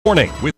Morning with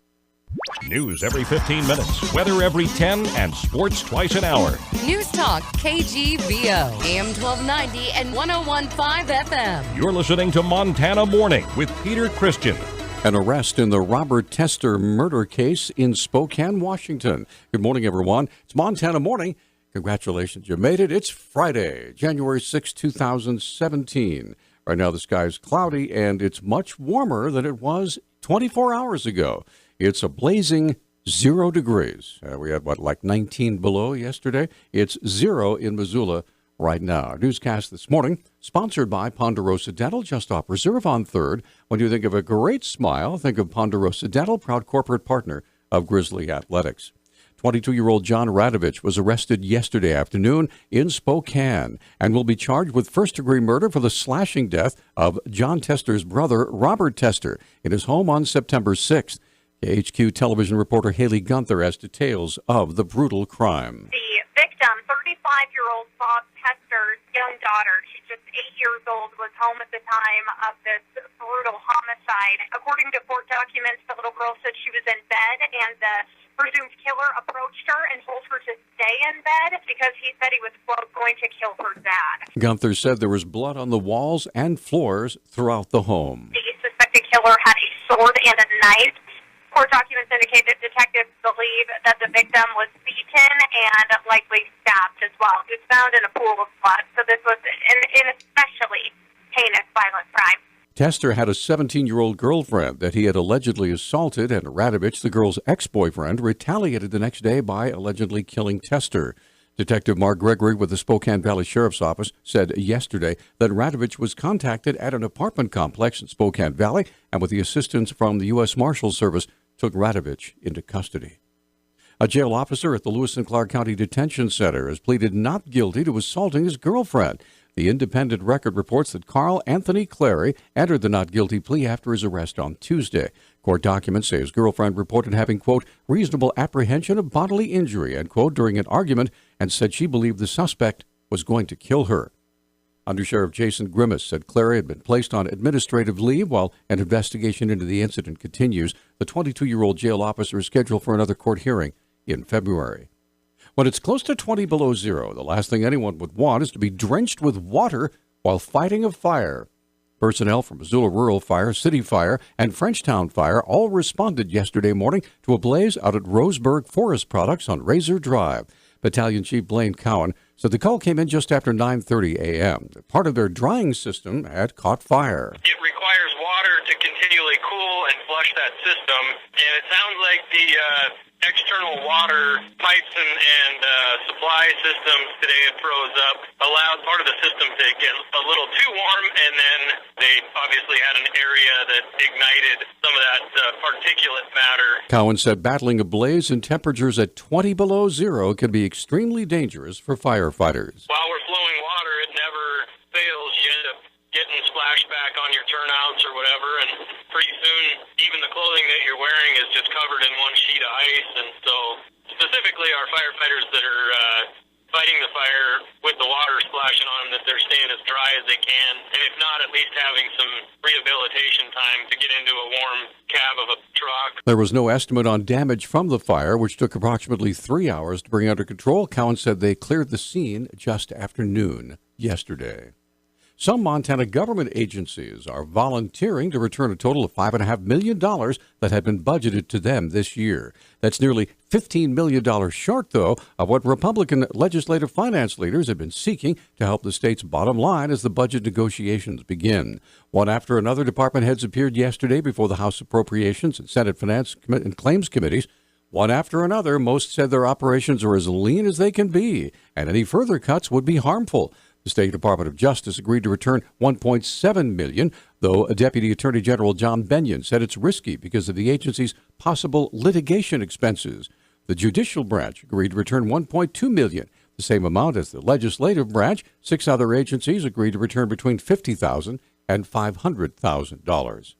news every 15 minutes, weather every 10, and sports twice an hour. Newstalk, KGVO, AM 1290 and 101.5 FM. You're listening to Montana Morning with Peter Christian. An arrest in the Robert Tester murder case in Spokane, Washington. Good morning, everyone. It's Montana Morning. Congratulations, you made it. It's Friday, January 6, 2017. Right now the sky is cloudy and it's much warmer than it was 24 hours ago. It's a blazing 0 degrees. We had, like 19 below yesterday? It's 0 in Missoula right now. Our newscast this morning, sponsored by Ponderosa Dental, just off Reserve on 3rd. When you think of a great smile, think of Ponderosa Dental, proud corporate partner of Grizzly Athletics. 22-year-old John Radovich was arrested yesterday afternoon in Spokane and will be charged with first-degree murder for the slashing death of John Tester's brother, Robert Tester, in his home on September 6th. KHQ television reporter Haley Gunther has details of the brutal crime. The victim, 35-year-old Bob Tester's young daughter, she's just 8 years old, was home at the time of this brutal homicide. According to court documents, the little girl said she was in bed and the presumed killer approached her and told her to stay in bed because he said he was, quote, going to kill her dad. Gunther said there was blood on the walls and floors throughout the home. The suspected killer had a sword and a knife. Court documents indicate that detectives believe that the victim was beaten and likely stabbed as well. He was found in a pool of blood, so this was an especially heinous violent crime. Tester had a 17-year-old girlfriend that he had allegedly assaulted, and Radovich, the girl's ex-boyfriend, retaliated the next day by allegedly killing Tester. Detective Mark Gregory with the Spokane Valley Sheriff's Office said yesterday that Radovich was contacted at an apartment complex in Spokane Valley and with the assistance from the U.S. Marshals Service took Radovich into custody. A jail officer at the Lewis and Clark County Detention Center has pleaded not guilty to assaulting his girlfriend. The Independent Record reports that Carl Anthony Clary entered the not guilty plea after his arrest on Tuesday. Court documents say his girlfriend reported having, quote, reasonable apprehension of bodily injury, end quote, during an argument, and said she believed the suspect was going to kill her. Undersheriff Jason Grimace said Clary had been placed on administrative leave while an investigation into the incident continues. The 22-year-old jail officer is scheduled for another court hearing in February. When it's close to 20 below zero, the last thing anyone would want is to be drenched with water while fighting a fire. Personnel from Missoula Rural Fire, City Fire, and Frenchtown Fire all responded yesterday morning to a blaze out at Roseburg Forest Products on Razor Drive. Battalion Chief Blaine Cowan said the call came in just after 9:30 a.m. Part of their drying system had caught fire. It requires water to continually cool and flush that system, and it sounds like the external water pipes and supply systems today it froze up, allowed part of the system to get a little too warm, and then they obviously had an area that ignited some of that particulate matter. Cowan said battling a blaze in temperatures at 20 below zero can be extremely dangerous for firefighters. While we're flowing water, it never fails. You end up getting splashback on your turnouts or whatever, and pretty soon even the clothing that you're wearing is just covered in one sheet of ice. And so specifically our firefighters that are fighting the fire with the water splashing on them, that they're staying as dry as they can, and if not, at least having some rehabilitation time to get into a warm cab of a truck. There was no estimate on damage from the fire, which took approximately 3 hours to bring under control. Cowan said they cleared the scene just after noon yesterday. Some Montana government agencies are volunteering to return a total of $5.5 million that had been budgeted to them this year. That's nearly $15 million short, though, of what Republican legislative finance leaders have been seeking to help the state's bottom line as the budget negotiations begin. One after another, department heads appeared yesterday before the House Appropriations and Senate Finance and Claims Committees. One after another, most said their operations are as lean as they can be, and any further cuts would be harmful. The State Department of Justice agreed to return $1.7 million, though Deputy Attorney General John Benyon said it's risky because of the agency's possible litigation expenses. The Judicial Branch agreed to return $1.2 million, the same amount as the Legislative Branch. 6 other agencies agreed to return between $50,000 and $500,000.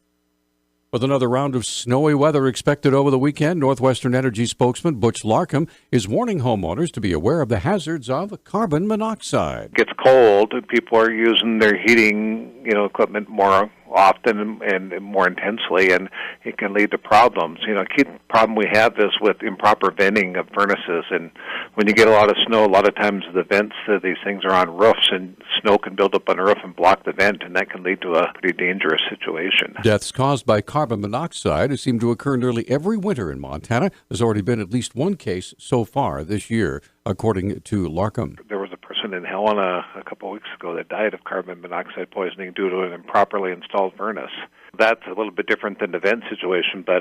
With another round of snowy weather expected over the weekend, Northwestern Energy spokesman Butch Larkham is warning homeowners to be aware of the hazards of carbon monoxide. It gets cold, people are using their heating, equipment more often and more intensely, and it can lead to problems. You know, key problem we have is with improper venting of furnaces, and when you get a lot of snow, a lot of times the vents, these things are on roofs, and snow can build up on a roof and block the vent, and that can lead to a pretty dangerous situation. Deaths caused by carbon monoxide seem to occur nearly every winter in Montana. There's already been at least one case so far this year, according to Larkham. There was a person in Helena a couple of weeks ago that died of carbon monoxide poisoning due to an improperly installed furnace. That's a little bit different than the vent situation, but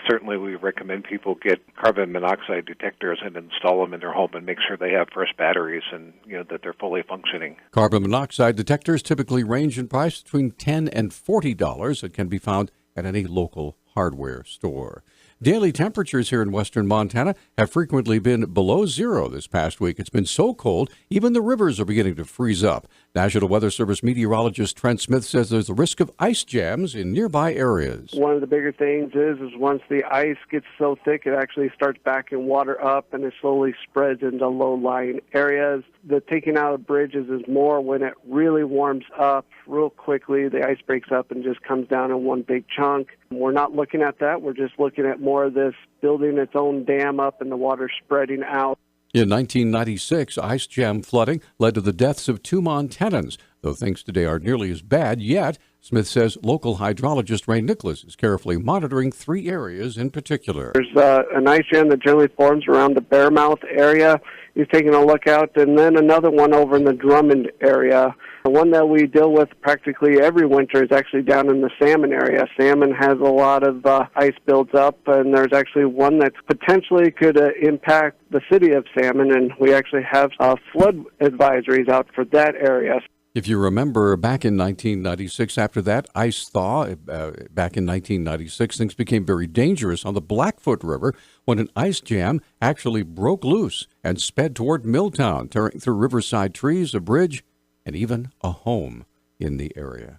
certainly we recommend people get carbon monoxide detectors and install them in their home and make sure they have fresh batteries and that they're fully functioning. Carbon monoxide detectors typically range in price between $10 and $40 and can be found at any local hardware store. Daily temperatures here in western Montana have frequently been below zero this past week. It's been so cold, even the rivers are beginning to freeze up. National Weather Service meteorologist Trent Smith says there's a risk of ice jams in nearby areas. One of the bigger things is once the ice gets so thick, it actually starts backing water up and it slowly spreads into low-lying areas. The taking out of bridges is more when it really warms up real quickly. The ice breaks up and just comes down in one big chunk. We're not looking at that. We're just looking at more of this building its own dam up and the water spreading out. In 1996, ice jam flooding led to the deaths of 2 Montanans. Though things today aren't nearly as bad yet, Smith says local hydrologist Ray Nicholas is carefully monitoring 3 areas in particular. There's an ice jam that generally forms around the Bearmouth area. He's taking a look out, and then another one over in the Drummond area. The one that we deal with practically every winter is actually down in the Salmon area. Salmon has a lot of ice builds up, and there's actually one that potentially could impact the city of Salmon, and we actually have flood advisories out for that area. If you remember, back in 1996, after that ice thaw, back in 1996, things became very dangerous on the Blackfoot River when an ice jam actually broke loose and sped toward Milltown, tearing through riverside trees, a bridge, and even a home in the area.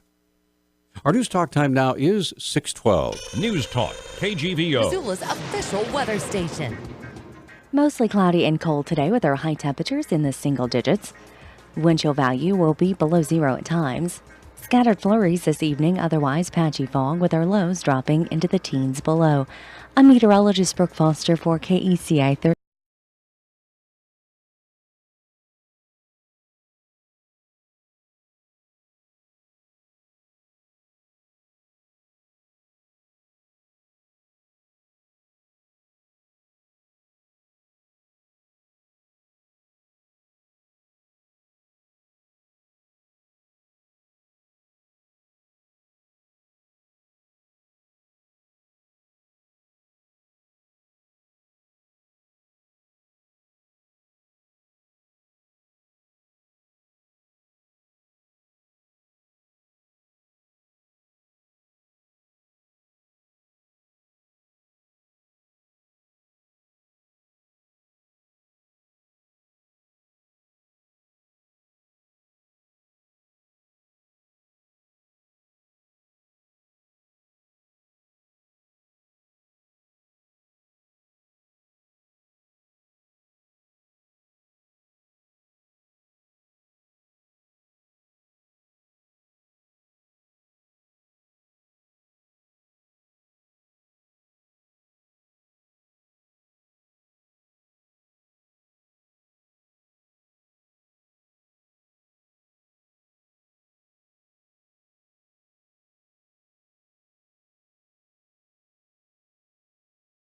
Our News Talk time now is 6:12. News Talk, KGVO. Missoula's official weather station. Mostly cloudy and cold today with our high temperatures in the single digits. Wind chill value will be below zero at times. Scattered flurries this evening, otherwise patchy fog with our lows dropping into the teens below. I'm meteorologist Brooke Foster for KECI 30.